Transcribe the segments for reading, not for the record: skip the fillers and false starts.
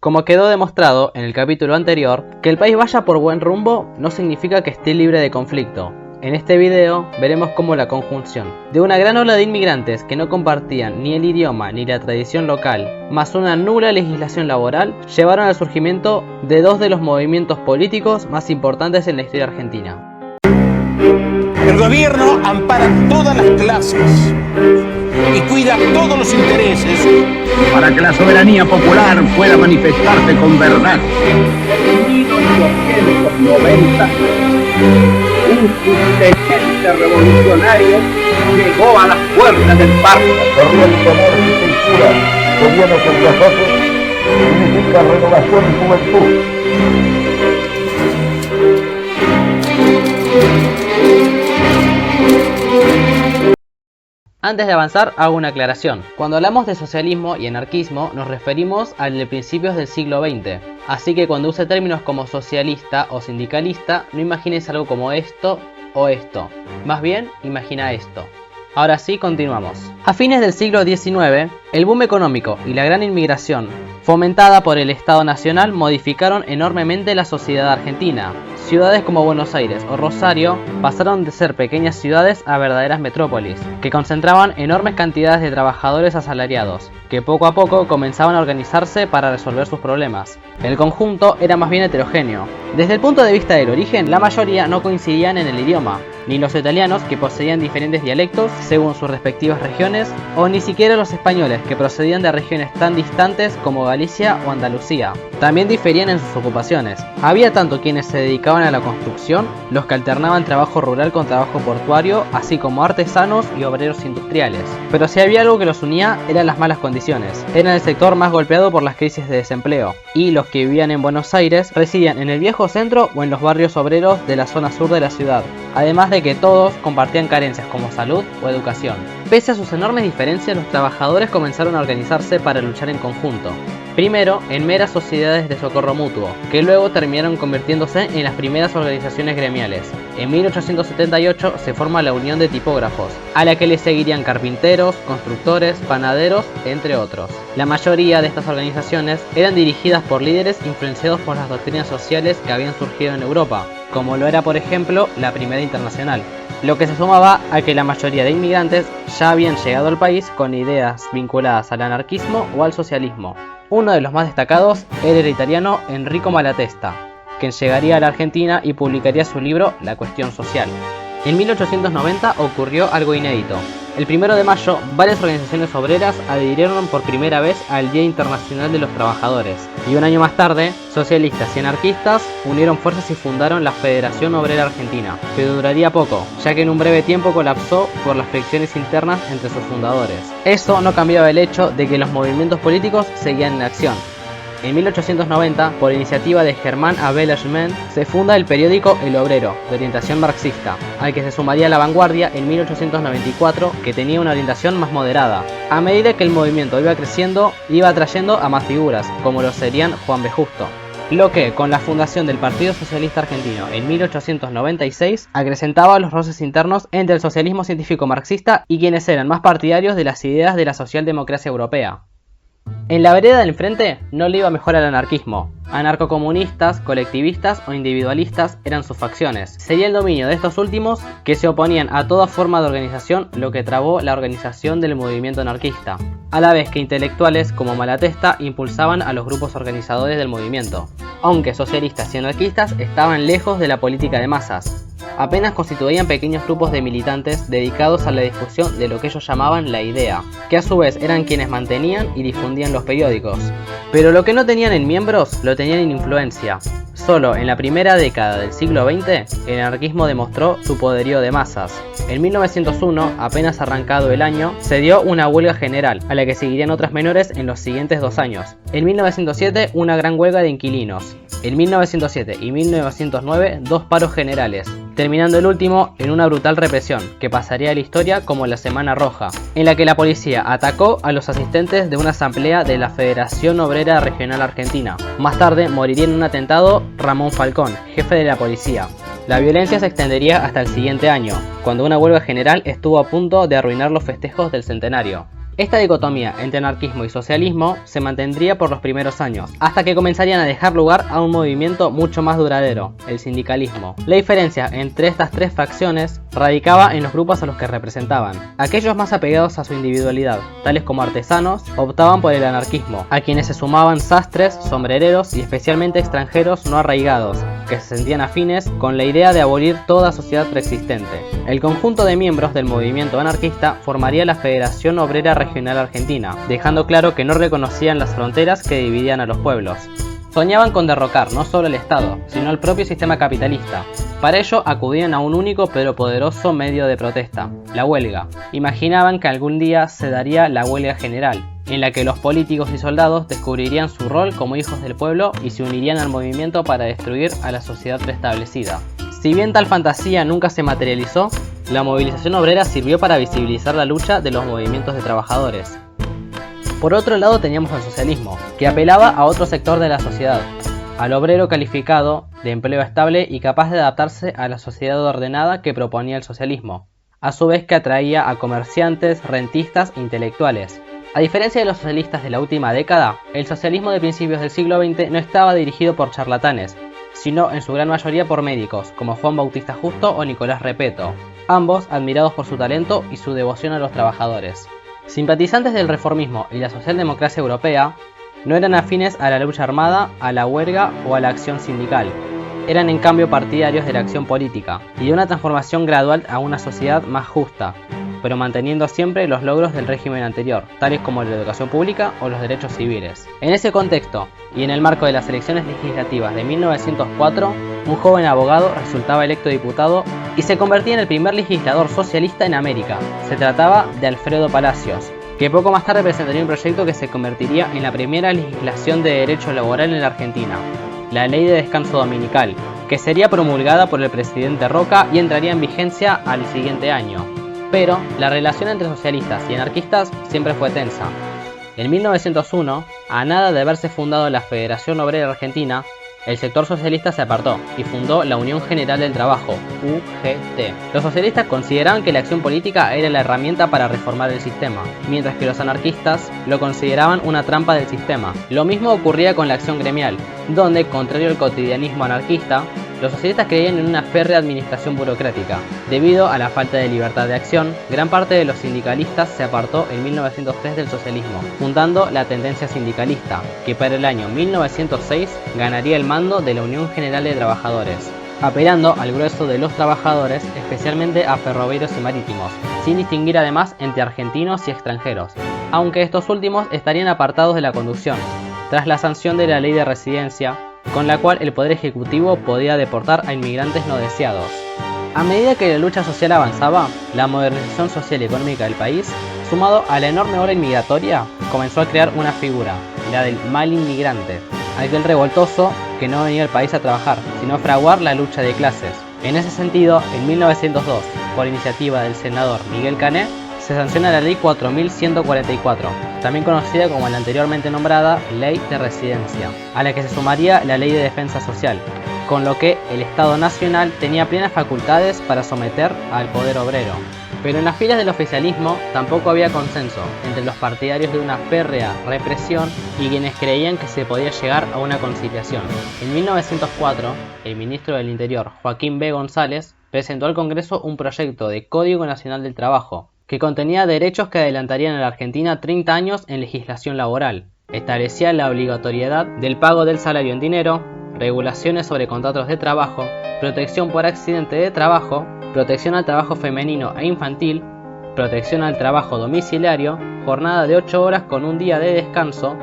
Como quedó demostrado en el capítulo anterior, que el país vaya por buen rumbo no significa que esté libre de conflicto. En este video veremos cómo la conjunción de una gran ola de inmigrantes que no compartían ni el idioma ni la tradición local, más una nula legislación laboral, llevaron al surgimiento de dos de los movimientos políticos más importantes en la historia argentina. El gobierno ampara todas las clases y cuida todos los intereses para que la soberanía popular pueda manifestarse con verdad. En 1890, un teniente revolucionario llegó a las puertas del parque. Corriente norte y cultura, gobiernos entre nosotros, significa renovación y juventud. Antes de avanzar, hago una aclaración. Cuando hablamos de socialismo y anarquismo, nos referimos al de principios del siglo XX. Así que cuando use términos como socialista o sindicalista, no imagines algo como esto o esto. Más bien, imagina esto. Ahora sí, continuamos. A fines del siglo XIX, el boom económico y la gran inmigración, fomentada por el Estado Nacional, modificaron enormemente la sociedad argentina. Ciudades como Buenos Aires o Rosario pasaron de ser pequeñas ciudades a verdaderas metrópolis, que concentraban enormes cantidades de trabajadores asalariados, que poco a poco comenzaban a organizarse para resolver sus problemas. El conjunto era más bien heterogéneo. Desde el punto de vista del origen, la mayoría no coincidían en el idioma, ni los italianos, que poseían diferentes dialectos según sus respectivas regiones, o ni siquiera los españoles, que procedían de regiones tan distantes como Galicia o Andalucía. También diferían en sus ocupaciones. Había tanto quienes se dedicaban a la construcción, los que alternaban trabajo rural con trabajo portuario, así como artesanos y obreros industriales. Pero si había algo que los unía, eran las malas condiciones. Eran el sector más golpeado por las crisis de desempleo, y los que vivían en Buenos Aires residían en el viejo centro o en los barrios obreros de la zona sur de la ciudad. Además de que todos compartían carencias como salud o educación. Pese a sus enormes diferencias, los trabajadores comenzaron a organizarse para luchar en conjunto. Primero en meras sociedades de socorro mutuo, que luego terminaron convirtiéndose en las primeras organizaciones gremiales. En 1878 se forma la Unión de Tipógrafos, a la que le seguirían carpinteros, constructores, panaderos, entre otros. La mayoría de estas organizaciones eran dirigidas por líderes influenciados por las doctrinas sociales que habían surgido en Europa, como lo era por ejemplo la Primera Internacional, lo que se sumaba a que la mayoría de inmigrantes ya habían llegado al país con ideas vinculadas al anarquismo o al socialismo. Uno de los más destacados era el italiano Enrico Malatesta, quien llegaría a la Argentina y publicaría su libro La Cuestión Social. En 1890 ocurrió algo inédito. El 1 de mayo, varias organizaciones obreras adhirieron por primera vez al Día Internacional de los Trabajadores, y un año más tarde, socialistas y anarquistas unieron fuerzas y fundaron la Federación Obrera Argentina, que duraría poco, ya que en un breve tiempo colapsó por las fricciones internas entre sus fundadores. Eso no cambiaba el hecho de que los movimientos políticos seguían en acción. En 1890, por iniciativa de Germán Abel Eichmann, se funda el periódico El Obrero, de orientación marxista, al que se sumaría La Vanguardia en 1894, que tenía una orientación más moderada. A medida que el movimiento iba creciendo, iba atrayendo a más figuras, como lo serían Juan B. Justo. Lo que, con la fundación del Partido Socialista Argentino en 1896, acrecentaba los roces internos entre el socialismo científico marxista y quienes eran más partidarios de las ideas de la socialdemocracia europea. En la vereda del frente no le iba mejor al anarquismo. Anarcocomunistas, colectivistas o individualistas eran sus facciones. Sería el dominio de estos últimos que se oponían a toda forma de organización, lo que trabó la organización del movimiento anarquista, a la vez que intelectuales como Malatesta impulsaban a los grupos organizadores del movimiento, aunque socialistas y anarquistas estaban lejos de la política de masas. Apenas constituían pequeños grupos de militantes dedicados a la difusión de lo que ellos llamaban la idea, que a su vez eran quienes mantenían y difundían los periódicos. Pero lo que no tenían en miembros, lo tenían en influencia. Solo en la primera década del siglo XX, el anarquismo demostró su poderío de masas. En 1901, apenas arrancado el año, se dio una huelga general, a la que seguirían otras menores en los siguientes 2 años. En 1907, una gran huelga de inquilinos. En 1907 y 1909, 2 paros generales, terminando el último en una brutal represión, que pasaría a la historia como la Semana Roja, en la que la policía atacó a los asistentes de una asamblea de la Federación Obrera Regional Argentina. Más tarde moriría en un atentado Ramón Falcón, jefe de la policía. La violencia se extendería hasta el siguiente año, cuando una huelga general estuvo a punto de arruinar los festejos del centenario. Esta dicotomía entre anarquismo y socialismo se mantendría por los primeros años, hasta que comenzarían a dejar lugar a un movimiento mucho más duradero, el sindicalismo. La diferencia entre estas tres facciones radicaba en los grupos a los que representaban. Aquellos más apegados a su individualidad, tales como artesanos, optaban por el anarquismo, a quienes se sumaban sastres, sombrereros y especialmente extranjeros no arraigados, que se sentían afines con la idea de abolir toda sociedad preexistente. El conjunto de miembros del movimiento anarquista formaría la Federación Obrera Regional Argentina, dejando claro que no reconocían las fronteras que dividían a los pueblos. Soñaban con derrocar no solo el Estado, sino el propio sistema capitalista. Para ello acudían a un único pero poderoso medio de protesta, la huelga. Imaginaban que algún día se daría la huelga general, en la que los políticos y soldados descubrirían su rol como hijos del pueblo y se unirían al movimiento para destruir a la sociedad preestablecida. Si bien tal fantasía nunca se materializó, la movilización obrera sirvió para visibilizar la lucha de los movimientos de trabajadores. Por otro lado teníamos al socialismo, que apelaba a otro sector de la sociedad, al obrero calificado, de empleo estable y capaz de adaptarse a la sociedad ordenada que proponía el socialismo, a su vez que atraía a comerciantes, rentistas e intelectuales. A diferencia de los socialistas de la última década, el socialismo de principios del siglo XX no estaba dirigido por charlatanes, sino en su gran mayoría por médicos, como Juan Bautista Justo o Nicolás Repetto, ambos admirados por su talento y su devoción a los trabajadores. Simpatizantes del reformismo y la socialdemocracia europea, no eran afines a la lucha armada, a la huelga o a la acción sindical. Eran en cambio partidarios de la acción política y de una transformación gradual a una sociedad más justa, pero manteniendo siempre los logros del régimen anterior, tales como la educación pública o los derechos civiles. En ese contexto, y en el marco de las elecciones legislativas de 1904, un joven abogado resultaba electo diputado y se convertía en el primer legislador socialista en América. Se trataba de Alfredo Palacios, que poco más tarde presentaría un proyecto que se convertiría en la primera legislación de derecho laboral en la Argentina, la Ley de Descanso Dominical, que sería promulgada por el presidente Roca y entraría en vigencia al siguiente año. Pero la relación entre socialistas y anarquistas siempre fue tensa. En 1901, a nada de haberse fundado la Federación Obrera Argentina, el sector socialista se apartó y fundó la Unión General del Trabajo, UGT. Los socialistas consideraban que la acción política era la herramienta para reformar el sistema, mientras que los anarquistas lo consideraban una trampa del sistema. Lo mismo ocurría con la acción gremial, donde, contrario al cotidianismo anarquista, los socialistas creían en una férrea administración burocrática. Debido a la falta de libertad de acción, gran parte de los sindicalistas se apartó en 1903 del socialismo, fundando la tendencia sindicalista, que para el año 1906 ganaría el mando de la Unión General de Trabajadores, apelando al grueso de los trabajadores, especialmente a ferroviarios y marítimos, sin distinguir además entre argentinos y extranjeros, aunque estos últimos estarían apartados de la conducción, tras la sanción de la Ley de Residencia, con la cual el Poder Ejecutivo podía deportar a inmigrantes no deseados. A medida que la lucha social avanzaba, la modernización social y económica del país, sumado a la enorme ola inmigratoria, comenzó a crear una figura, la del mal inmigrante, aquel revoltoso que no venía al país a trabajar, sino a fraguar la lucha de clases. En ese sentido, en 1902, por iniciativa del senador Miguel Cané, se sanciona la Ley 4144, también conocida como la anteriormente nombrada Ley de Residencia, a la que se sumaría la Ley de Defensa Social, con lo que el Estado Nacional tenía plenas facultades para someter al poder obrero. Pero en las filas del oficialismo tampoco había consenso entre los partidarios de una férrea represión y quienes creían que se podía llegar a una conciliación. En 1904, el ministro del Interior, Joaquín B. González, presentó al Congreso un proyecto de Código Nacional del Trabajo, que contenía derechos que adelantarían a la Argentina 30 años en legislación laboral. Establecía la obligatoriedad del pago del salario en dinero, regulaciones sobre contratos de trabajo, protección por accidente de trabajo, protección al trabajo femenino e infantil, protección al trabajo domiciliario, jornada de 8 horas con un día de descanso,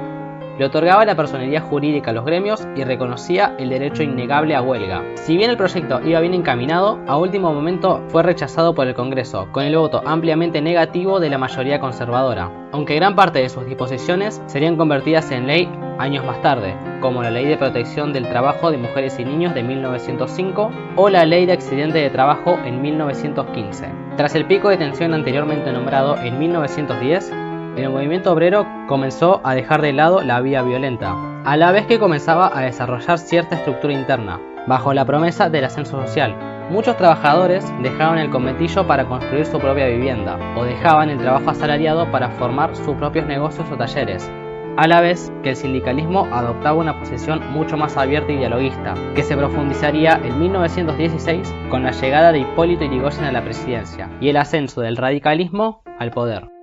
le otorgaba la personería jurídica a los gremios y reconocía el derecho innegable a huelga. Si bien el proyecto iba bien encaminado, a último momento fue rechazado por el Congreso, con el voto ampliamente negativo de la mayoría conservadora, aunque gran parte de sus disposiciones serían convertidas en ley años más tarde, como la Ley de Protección del Trabajo de Mujeres y Niños de 1905 o la Ley de Accidente de Trabajo en 1915. Tras el pico de tensión anteriormente nombrado en 1910, el movimiento obrero comenzó a dejar de lado la vía violenta, a la vez que comenzaba a desarrollar cierta estructura interna, bajo la promesa del ascenso social, Muchos trabajadores dejaban el conventillo para construir su propia vivienda, o dejaban el trabajo asalariado para formar sus propios negocios o talleres, a la vez que el sindicalismo adoptaba una posición mucho más abierta y dialoguista, que se profundizaría en 1916 con la llegada de Hipólito Yrigoyen a la presidencia y el ascenso del radicalismo al poder.